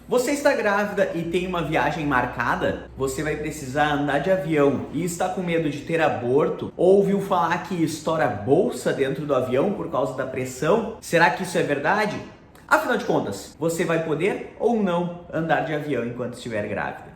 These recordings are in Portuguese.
Você está grávida e tem uma viagem marcada? Você vai precisar andar de avião e está com medo de ter aborto? Ou ouviu falar que estoura a bolsa dentro do avião por causa da pressão? Será que isso é verdade? Afinal de contas, você vai poder ou não andar de avião enquanto estiver grávida?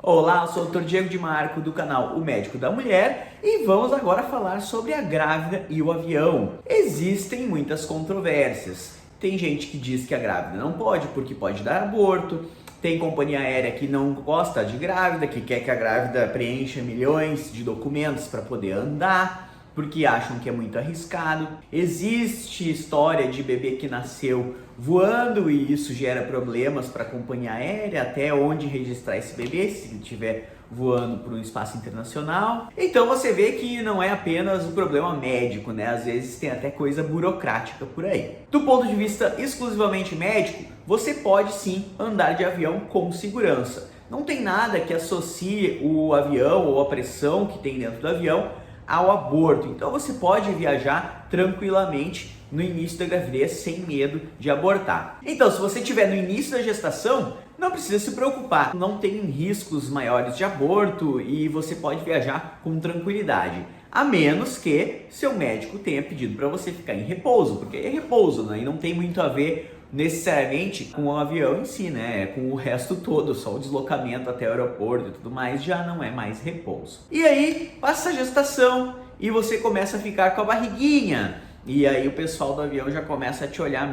Olá, eu sou o Dr. Diego de Marco do canal O Médico da Mulher e vamos agora falar sobre a grávida e o avião. Existem muitas controvérsias. Tem gente que diz que a grávida não pode porque pode dar aborto. Tem companhia aérea que não gosta de grávida, que quer que a grávida preencha milhões de documentos para poder andar, porque acham que é muito arriscado. Existe história de bebê que nasceu voando e isso gera problemas para a companhia aérea, até onde registrar esse bebê, se ele estiver voando para um espaço internacional. Então você vê que não é apenas um problema médico, né? Às vezes tem até coisa burocrática por aí. Do ponto de vista exclusivamente médico, você pode sim andar de avião com segurança. Não tem nada que associe o avião ou a pressão que tem dentro do avião ao aborto. Então você pode viajar tranquilamente no início da gravidez sem medo de abortar. Então, se você estiver no início da gestação, não precisa se preocupar, não tem riscos maiores de aborto e você pode viajar com tranquilidade. A menos que seu médico tenha pedido para você ficar em repouso, porque é repouso, né? E não tem muito a ver necessariamente com o avião em si, né? Com o resto todo, só o deslocamento até o aeroporto e tudo mais já não é mais repouso. E aí passa a gestação e você começa a ficar com a barriguinha. E aí o pessoal do avião já começa a te olhar,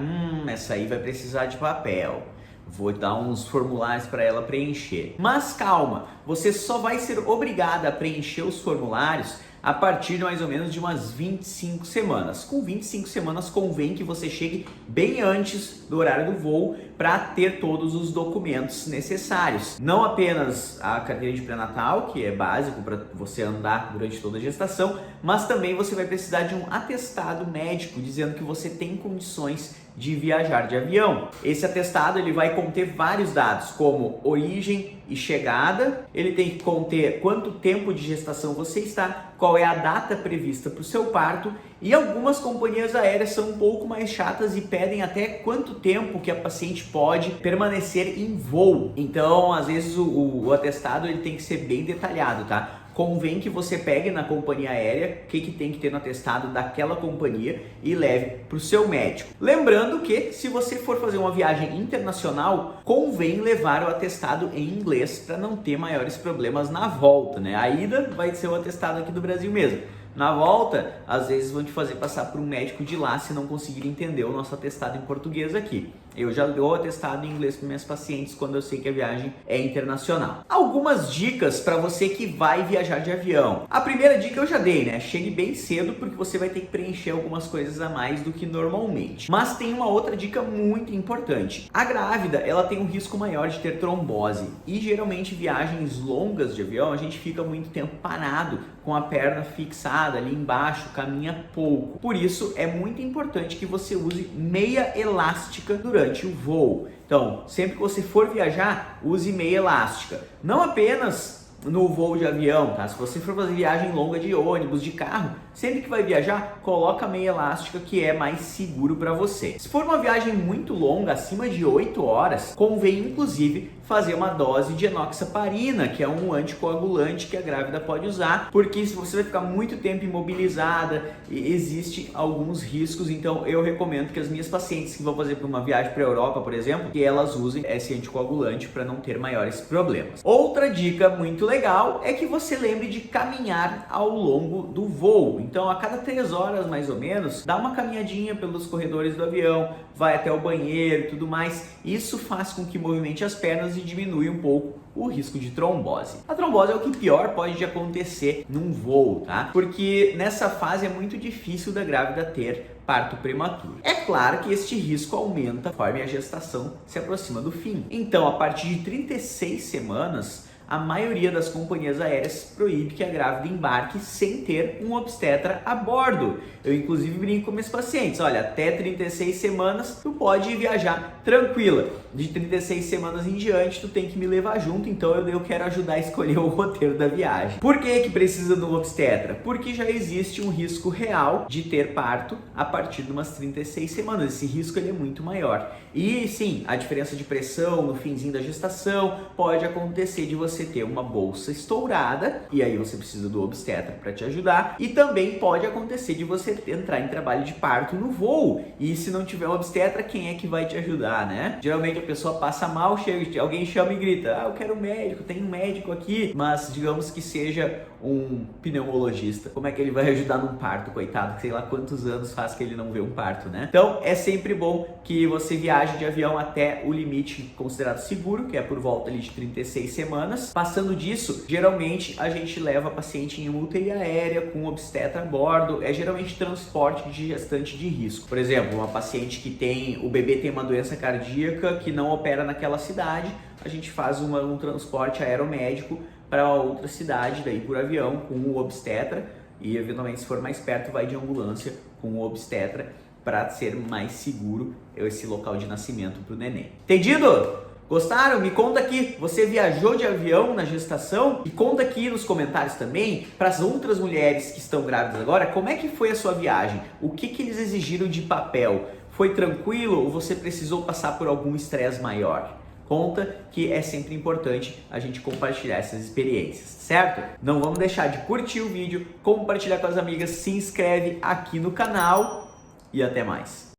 essa aí vai precisar de papel. Vou dar uns formulários para ela preencher. Mas calma, você só vai ser obrigada a preencher os formulários a partir de mais ou menos de umas 25 semanas. Com 25 semanas convém que você chegue bem antes do horário do voo para ter todos os documentos necessários. Não apenas a carteira de pré-natal, que é básico para você andar durante toda a gestação, mas também você vai precisar de um atestado médico dizendo que você tem condições de viajar de avião. Esse atestado ele vai conter vários dados, como origem e chegada, ele tem que conter quanto tempo de gestação você está, qual é a data prevista para o seu parto, e algumas companhias aéreas são um pouco mais chatas e pedem até quanto tempo que a paciente pode permanecer em voo. Então, às vezes o atestado ele tem que ser bem detalhado, tá? Convém que você pegue na companhia aérea o que tem que ter no atestado daquela companhia e leve para o seu médico. Lembrando que se você for fazer uma viagem internacional, convém levar o atestado em inglês para não ter maiores problemas na volta, né? A ida vai ser o atestado aqui do Brasil mesmo. Na volta, às vezes vão te fazer passar por um médico de lá se não conseguir entender o nosso atestado em português aqui. Eu já dou atestado em inglês para minhas pacientes quando eu sei que a viagem é internacional. Algumas dicas para você que vai viajar de avião. A primeira dica eu já dei, né? Chegue bem cedo porque você vai ter que preencher algumas coisas a mais do que normalmente. Mas tem uma outra dica muito importante. A grávida, ela tem um risco maior de ter trombose e geralmente viagens longas de avião a gente fica muito tempo parado com a perna fixada ali embaixo, caminha pouco. Por isso é muito importante que você use meia elástica durante o voo. Então, sempre que você for viajar, use meia elástica. Não apenas no voo de avião, tá? Se você for fazer viagem longa de ônibus, de carro, sempre que vai viajar, coloca meia elástica que é mais seguro para você. Se for uma viagem muito longa, acima de 8 horas, convém inclusive fazer uma dose de enoxaparina, que é um anticoagulante que a grávida pode usar, porque se você vai ficar muito tempo imobilizada, existe alguns riscos, então eu recomendo que as minhas pacientes que vão fazer para uma viagem para a Europa, por exemplo, que elas usem esse anticoagulante para não ter maiores problemas. Outra dica muito legal é que você lembre de caminhar ao longo do voo. Então, a cada 3 horas mais ou menos, dá uma caminhadinha pelos corredores do avião, vai até o banheiro e tudo mais. Isso faz com que movimente as pernas e diminui um pouco o risco de trombose. A trombose é o que pior pode acontecer num voo, tá? Porque nessa fase é muito difícil da grávida ter parto prematuro. É claro que este risco aumenta conforme a gestação se aproxima do fim. Então, a partir de 36 semanas, a maioria das companhias aéreas proíbe que a grávida embarque sem ter um obstetra a bordo. Eu inclusive brinco com meus pacientes, olha, até 36 semanas tu pode viajar tranquila. De 36 semanas em diante tu tem que me levar junto, então eu quero ajudar a escolher o roteiro da viagem. Por que precisa de um obstetra? Porque já existe um risco real de ter parto a partir de umas 36 semanas. Esse risco ele é muito maior. E sim, a diferença de pressão no finzinho da gestação pode acontecer de você ter uma bolsa estourada e aí você precisa do obstetra para te ajudar, e também pode acontecer de você entrar em trabalho de parto no voo, e se não tiver um obstetra, quem é que vai te ajudar, né? Geralmente a pessoa passa mal, alguém chama e grita, eu quero um médico, tem um médico aqui, mas digamos que seja um pneumologista, como é que ele vai ajudar num parto, coitado, sei lá quantos anos faz que ele não vê um parto, né? Então é sempre bom que você viaje de avião até o limite considerado seguro, que é por volta ali de 36 semanas. Passando disso, geralmente a gente leva a paciente em uma UTI aérea com obstetra a bordo, é geralmente transporte de gestante de risco. Por exemplo, uma paciente que o bebê tem uma doença cardíaca que não opera naquela cidade, a gente faz um transporte aeromédico para outra cidade, daí por avião, com o obstetra, e eventualmente se for mais perto vai de ambulância com o obstetra para ser mais seguro esse local de nascimento para o neném. Entendido? Gostaram? Me conta aqui, você viajou de avião na gestação? E conta aqui nos comentários também, para as outras mulheres que estão grávidas agora, como é que foi a sua viagem? O que eles exigiram de papel? Foi tranquilo ou você precisou passar por algum estresse maior? Conta, que é sempre importante a gente compartilhar essas experiências, certo? Não vamos deixar de curtir o vídeo, compartilhar com as amigas, se inscreve aqui no canal e até mais.